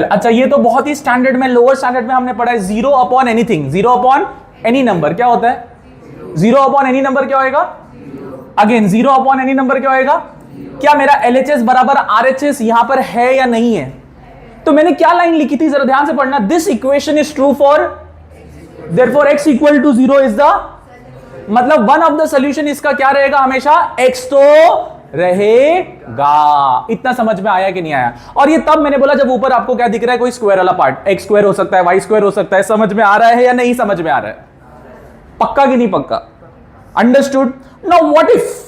अच्छा, ये तो बहुत ही स्टैंडर्ड में, लोअर स्टैंडर्ड में हमने पढ़ा है। 0 upon anything, 0 upon any number क्या होता है? 0 अपॉन एनी नंबर क्या होएगा? अगेन 0 अपॉन एनी नंबर क्या होएगा? क्या मेरा LHS बराबर RHS यहां पर है या नहीं है? तो मैंने क्या लाइन लिखी थी, जरा ध्यान से पढ़ना। This equation is true for, therefore x equal to 0 is the, मतलब वन ऑफ द सॉल्यूशन इसका क्या रहेगा? हमेशा x तो रहेगा। इतना समझ में आया कि नहीं आया? और ये तब मैंने बोला जब ऊपर आपको क्या दिख रहा है? कोई स्क्वायर वाला पार्ट, x स्क्वायर हो सकता है, y स्क्वायर हो सकता है। समझ में आ रहा है या नहीं समझ में आ रहा है? पक्का कि नहीं पक्का? अंडरस्टूड? नाउ व्हाट इफ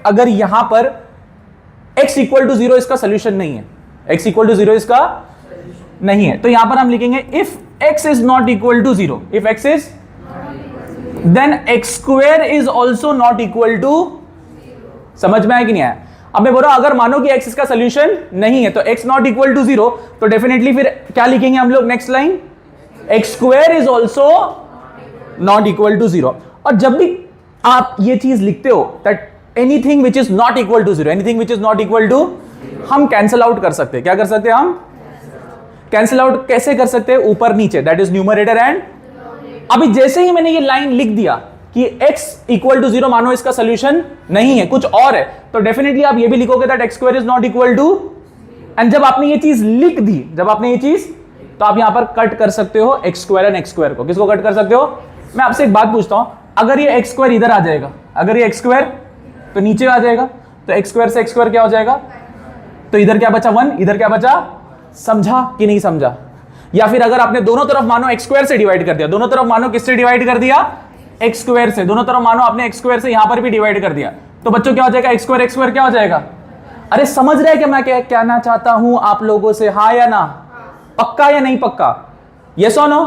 अगर यहां पर x इक्वल टू 0 इसका सॉल्यूशन नहीं है, x इक्वल टू 0 इसका नहीं है, तो यहां पर हम लिखेंगे if x is not equal to 0, if x is, then x square is also not equal to. समझ में आया कि नहीं आया? अब मैं बोल रहा हूं अगर मानो कि x इसका सॉल्यूशन नहीं है, तो x नॉट इक्वल टू 0, तो डेफिनेटली फिर क्या लिखेंगे हम लोग? Next line, x square is also not equal to 0। और जब भी आप ये चीज लिखते हो that anything which is not equal to 0, anything which is not equal to, हम कैंसिल आउट कर सकते हैं। क्या कर सकते हैं हम? कैंसिल आउट कैसे कर सकते हैं? ऊपर नीचे, दैट इज न्यूमरेटर एंड। अभी जैसे ही मैंने ये लाइन लिख दिया कि x इक्वल टू 0 मानो इसका सोल्यूशन नहीं है, कुछ और है, तो डेफिनेटली आप ये भी लिखोगे that x square is not equal to, and जब आपने ये चीज लिख दी, तो आप यहां पर कट कर सकते हो x square and x square को। किसको कट कर सकते हो? मैं आपसे एक बात पूछता हूं, अगर ये x स्क्वायर इधर आ जाएगा, अगर ये x स्क्वायर तो नीचे आ जाएगा, तो x स्क्वायर से x स्क्वायर क्या हो जाएगा? तो इधर क्या बचा? 1, इधर क्या बचा? समझा कि नहीं समझा? या फिर अगर आपने दोनों तरफ मानो x स्क्वायर से डिवाइड कर दिया, दोनों तरफ मानो किससे डिवाइड कर दिया? x स्क्वायर से। दोनों तरफ मानो आपने x स्क्वायर से यहां पर भी डिवाइड कर दिया, तो बच्चों क्या हो जाएगा? x स्क्वायर क्या हो जाएगा? अरे समझ रहे हैं कि मैं क्या कहना चाहता हूं आप लोगों से? हाँ या ना? पक्का या नहीं पक्का? यस और नो?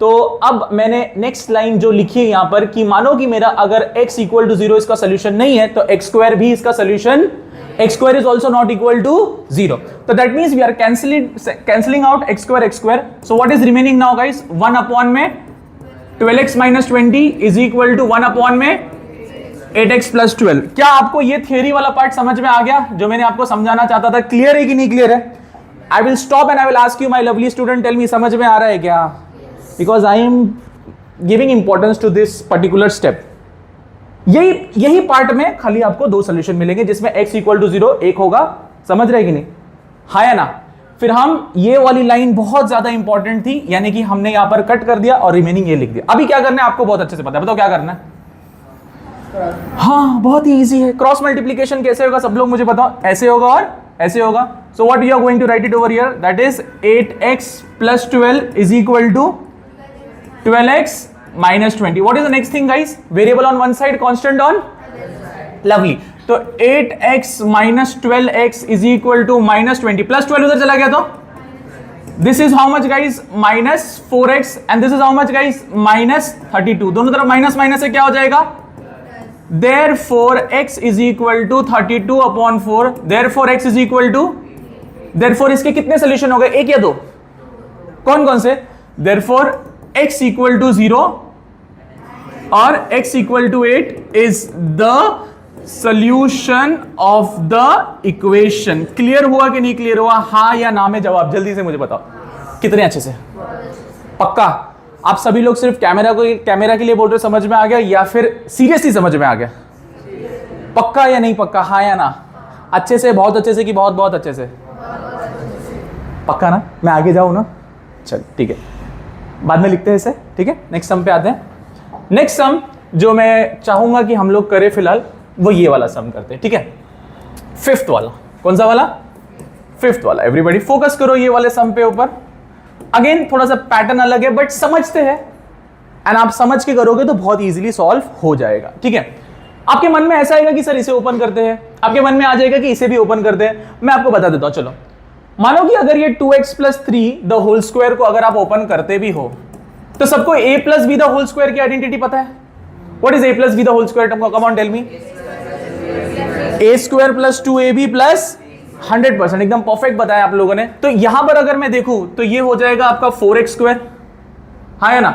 तो अब मैंने नेक्स्ट लाइन जो लिखी है यहां पर कि मानो कि मेरा अगर x इक्वल टू 0 इसका सोल्यूशन नहीं है, तो x स्क्वायर भी इसका solution, x square is also not equal to 0। तो that means we are cancelling out x square. So what is remaining now guys? 1 upon में 12x minus 20 is equal to 1 upon में 8x plus 12। क्या आपको ये theory वाला part समझ में आ गया जो मैंने आपको समझाना चाहता था? क्लियर है कि नहीं क्लियर है? I will stop and I will ask you my lovely student, tell me समझ में आ रहा है क्या? Because I am giving importance to this particular step. यही पार्ट में खाली आपको दो सोल्यूशन मिलेंगे जिसमें x इक्वल टू 0 एक होगा। समझ रहे कि नहीं? हाँ या ना? फिर हम ये वाली लाइन बहुत ज्यादा इंपॉर्टेंट थी, यानी कि हमने यहां पर कट कर दिया और रिमेनिंग ये लिख दिया। अभी क्या करना है आपको बहुत अच्छे से पता है, बताओ क्या करना है? हाँ बहुत ही इजी है। क्रॉस मल्टीप्लीकेशन कैसे होगा सब लोग मुझे बताओ? ऐसे होगा और ऐसे होगा। So what you are going to write it over here, that is 8x plus 12 is equal to 12x minus 20. What is the next thing guys? Variable on one side, constant on? Lovely. तो 8x minus 12x is equal to minus 20 plus 12 उधर चला गया तो this is how much guys? Minus 4x and this is how much guys? Minus 32. दोनों तरफ minus minus से क्या हो जाएगा? Therefore x is equal to 32 upon 4. Therefore x is equal to, therefore इसके कितने सोल्यूशन हो गए? एक या दो? कौन कौन से? Therefore x equal to 0 और x equal to 8 is the solution of the equation. Clear हुआ कि नहीं क्लियर हुआ? हाँ या ना में जवाब जल्दी से मुझे बताओ। कितने अच्छे से? पक्का? आप सभी लोग सिर्फ कैमरा के लिए बोल रहे हो समझ में आ गया या फिर सीरियसली समझ में आ गया? पक्का या नहीं पक्का? हाँ या ना? अच्छे से, बहुत अच्छे से कि बहुत बहुत अच्छे से? पक्का ना? मैं आगे जाऊं ना? चल ठीक है, बाद में लिखते हैं इसे, ठीक है? नेक्स्ट सम पे आते हैं। नेक्स्ट सम जो मैं चाहूंगा कि हम लोग करें फिलहाल वो ये वाला सम करते हैं, ठीक है? फिफ्थ वाला। कौन सा वाला? फिफ्थ वाला। एवरीबॉडी फोकस करो ये वाले सम पे ऊपर। अगेन थोड़ा सा पैटर्न अलग है बट समझते हैं, एंड आप समझ के करोगे तो बहुत इजीली सॉल्व हो जाएगा, ठीक है? आपके मन में ऐसा आएगा कि सर इसे ओपन करते हैं, आपके मन में आ जाएगा कि इसे भी ओपन करते हैं। मैं आपको बता देता हूं, चलो मानो कि अगर ये 2x plus 3 the whole square को अगर आप ओपन करते भी हो तो सबको a plus B the whole square की आइडेंटिटी पता है? What is a plus B the whole square? Come on tell me. a square plus 2ab plus 100%, एकदम परफेक्ट बताया आप लोगों ने। तो यहां पर अगर मैं देखूं तो ये हो जाएगा आपका 4x स्क्वायर, हाँ है ना,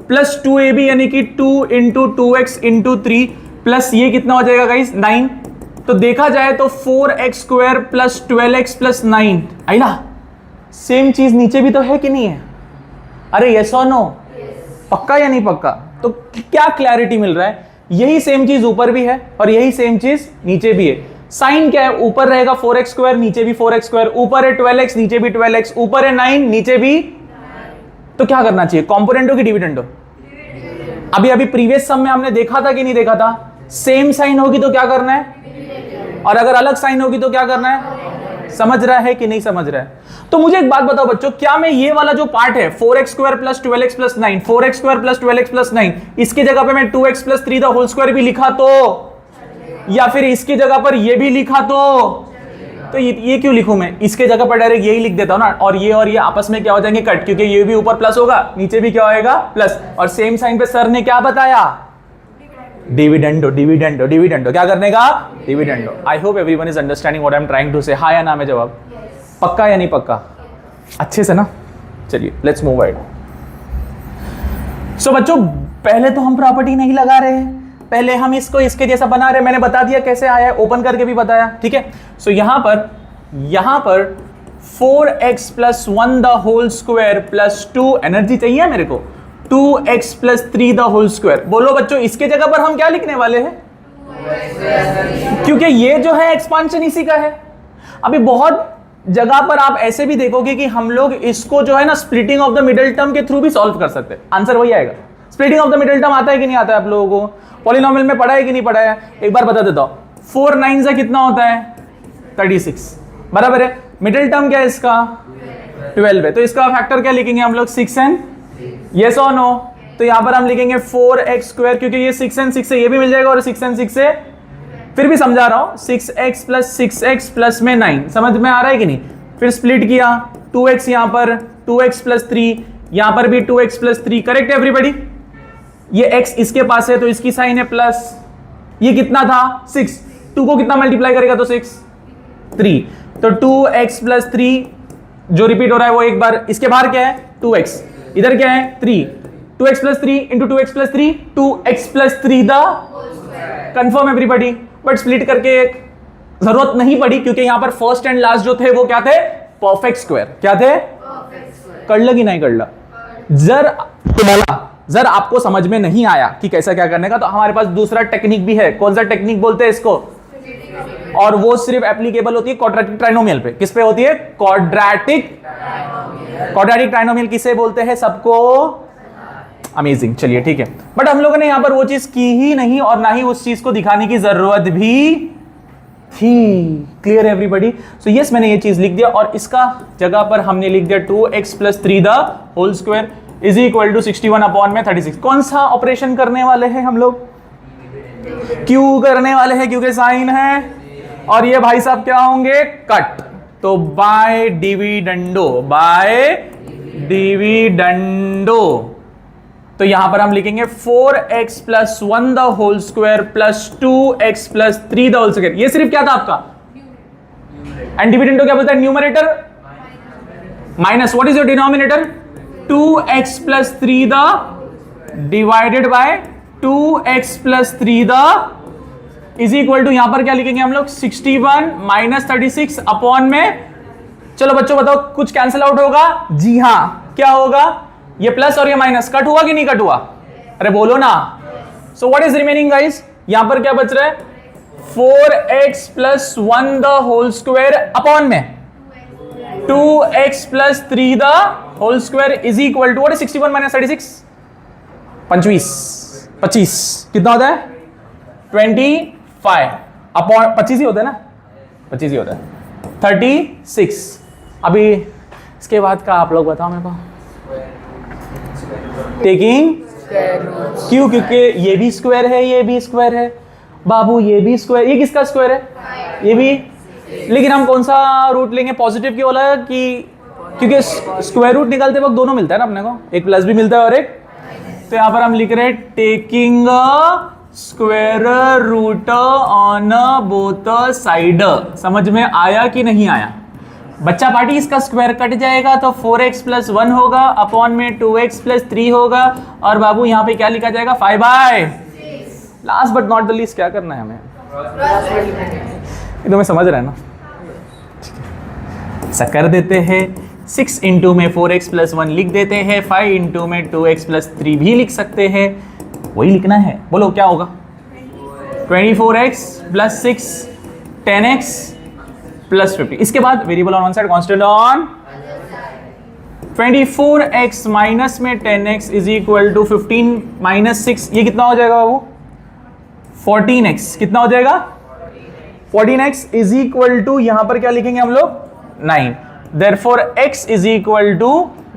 प्लस 2ab यानी कि 2 इंटू 2x इंटू 3 प्लस ये कितना हो जाएगा गाइस? 9। तो देखा जाए तो 4x square plus 12x plus 9 आई ना? सेम चीज नीचे भी तो है कि नहीं है? अरे यस और नो? पक्का या नहीं पक्का? तो क्या क्लैरिटी मिल रहा है? यही सेम चीज ऊपर भी है और यही सेम चीज नीचे भी है। साइन क्या है? ऊपर रहेगा 4x स्क्वायर, नीचे भी 4x स्क्वायर, ऊपर है 12x नीचे भी 12x, ऊपर है 9 नीचे भी। तो क्या करना चाहिए? कॉम्पोनेंट हो कि डिविडेंड हो? अभी प्रीवियस सम में हमने देखा था कि नहीं देखा था? सेम साइन होगी तो क्या करना है, और अगर अलग साइन होगी तो क्या करना है? समझ रहा है कि नहीं समझ रहा है? तो मुझे एक बात बताओ बच्चों, क्या मैं ये वाला जो पार्ट है 4x square plus 12x plus 9, 4x square plus 12x plus 9, इसकी जगह पे मैं 2x plus 3 the whole square भी लिखा तो, या फिर इसकी जगह पर ये भी लिखा तो ये क्यों लिखूं मैं? इसके जगह पर डायरेक्ट यही लिख देता हूं ना, और ये आपस में क्या हो जाएंगे? कट, क्योंकि ये भी ऊपर प्लस होगा नीचे भी क्या होएगा? प्लस। और सेम साइन पे सर ने क्या बताया? डिविडेंडो। डिविडेंडो डिविडेंडो क्या करने का? Dividendo. I hope everyone is understanding what I am trying to say. हाँ या ना में जवाब? पक्का या नहीं पक्का? अच्छे से ना? चलिए लेट्स मूव अहेड। सो बच्चों पहले तो हम प्रॉपर्टी नहीं लगा रहे हैं, पहले हम इसको इसके जैसा बना रहे हैं। मैंने बता दिया कैसे आया है, ओपन करके भी बताया, ठीक है? सो यहां पर 4x plus 1 the whole square plus 2 energy चाहिए मेरे को, 2x plus 3 the whole square. बोलो बच्चों इसके जगह पर हम क्या लिखने वाले हैं? क्योंकि ये जो है एक्सपांशन इसी का है। अभी बहुत जगह पर आप ऐसे भी देखोगे कि हम लोग इसको जो है ना splitting of the middle term के थ्रू भी सॉल्व कर सकते हैं। आंसर वही आएगा। Splitting of the middle term आता है कि नहीं आता है आप लोगों को? पॉलिनोमियल में पढ़ा है कि नहीं पढ़ा है? एक बार बता देता हूं। 4 9 से कितना होता है? 36, बराबर है। मिडिल टर्म क्या है इसका? 12 है। तो इसका फैक्टर क्या लिखेंगे हम लोग? 6 एंड, यस और नो? तो यहां पर हम लिखेंगे 4x स्क्वायर, क्योंकि ये 6 एंड 6 से ये भी मिल जाएगा और 6 एंड 6 से, फिर भी समझा रहा हूं, 6x प्लस 6x प्लस में 9। समझ में आ रहा है कि नहीं? फिर स्प्लिट किया, 2x यहां पर, 2x प्लस 3 यहां पर भी 2x प्लस 3। करेक्ट है एवरीबॉडी? ये x इसके पास है तो इसकी साइन है प्लस। ये कितना था? 6। 2 को कितना मल्टीप्लाई करेगा तो 6, 3। तो 2x प्लस 3 जो रिपीट हो रहा है वो एक बार इसके बाहर क्या है? 2x। इधर क्या है? 3। 2x plus 3 into 2x plus 3, 2x plus 3 the confirm everybody? But split करके जरूरत नहीं पड़ी क्योंकि यहां पर फर्स्ट एंड लास्ट जो थे वो क्या थे? Perfect square. क्या थे? कर लगी नहीं कर ला। जर आपको समझ में नहीं आया कि कैसा क्या करने का, तो हमारे पास दूसरा टेक्निक भी है। कौन सा टेक्निक बोलते हैं इसको? और वो सिर्फ एप्लीकेबल होती है क्वाड्रेटिक ट्राइनोमियल पे। किस पे होती है? क्वाड्रेटिक ट्राइनोमियल किसे बोलते हैं? सबको अमेजिंग। चलिए ठीक है, बट हम लोगों ने यहां पर वो चीज की ही नहीं और ना ही उस चीज को दिखाने की जरूरत भी थी। Clear everybody? सो यस, मैंने ये चीज लिख दिया और इसका जगह पर हमने लिख दिया 2x + 3 the whole square is equal to 61/36। कौन सा ऑपरेशन करने वाले हैं हम लोग? क्यू करने वाले हैं क्योंकि साइन है, और ये भाई साहब क्या होंगे? कट। तो बाय डिविडेंडो, तो यहां पर हम लिखेंगे 4x + 1 the whole square plus 2x + 3 the whole square. ये सिर्फ क्या था आपका? एंड डिविडेंडो क्या बोलता है? Numerator minus what is your denominator? 2x + 3 the divided by 2x + 3 the is equal to, यहां पर क्या लिखेंगे हम लोग? 61 - 36 अपॉन में, चलो बच्चों बताओ कुछ कैंसिल आउट होगा? जी हां, क्या होगा? ये प्लस और ये माइनस कट हुआ कि नहीं कट हुआ? अरे बोलो ना। सो व्हाट इज रिमेनिंग गाइस? यहां पर क्या बच रहा है? 4x + 1 the whole square upon में 2x + 3 the whole square is equal to, what is 61 - 36? 25 कितना होता है? 25 अपॉन 25 ही होता है ना? 25 ही होता है। 36। अभी इसके बाद का आप लोग बताओ मेरे को। टेकिंग क्यों? क्योंकि ये भी स्क्वायर है, ये भी स्क्वायर है बाबू, ये भी स्क्वायर। ये किसका स्क्वायर है? ये भी। लेकिन हम कौन सा रूट लेंगे? पॉजिटिव क्यों वाला? कि क्योंकि स्क्वायर रूट निकालते वक्त दोनों मिलता है ना अपने को, एक प्लस भी मिलता है और एक। तो यहां पर हम लिख रहे हैं taking square root on both side. समझ में आया कि नहीं आया? बच्चा पार्टी, इसका स्क्वायर कट जाएगा तो 4x + 1 होगा अपॉन में 2x + 3 होगा, और बाबू यहां पे क्या लिखा जाएगा? 5/6। Last but not the least क्या करना है हमें? ये तो मैं समझ रहा है ना? ऐसा कर देते हैं, 6 × में 4x + 1 लिख देते हैं, 5 × में 2x + 3 भी लिख सकते हैं। वही लिखना है। बोलो क्या होगा? 24x + 6 10x + 50। इसके बाद variable on one side, constant on. 24x minus में 10x इज इक्वल टू 15 - 6। ये कितना हो जाएगा बाबू? 14x। कितना हो जाएगा? 14x इज इक्वल टू, यहां पर क्या लिखेंगे हम लोग? 9। Therefore x is equal to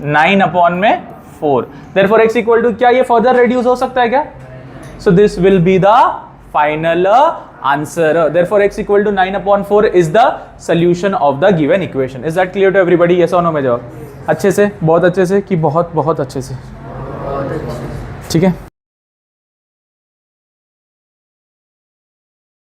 9 upon में 4। Therefore x इक्वल टू क्या? ये फर्दर रेड्यूस हो सकता है क्या? So this will be the final answer. Therefore x equal to 9/4 is the solution of the given equation. Is that clear to everybody? Yes or no में जवाब? अच्छे से, बहुत अच्छे से कि बहुत अच्छे से? ठीक है।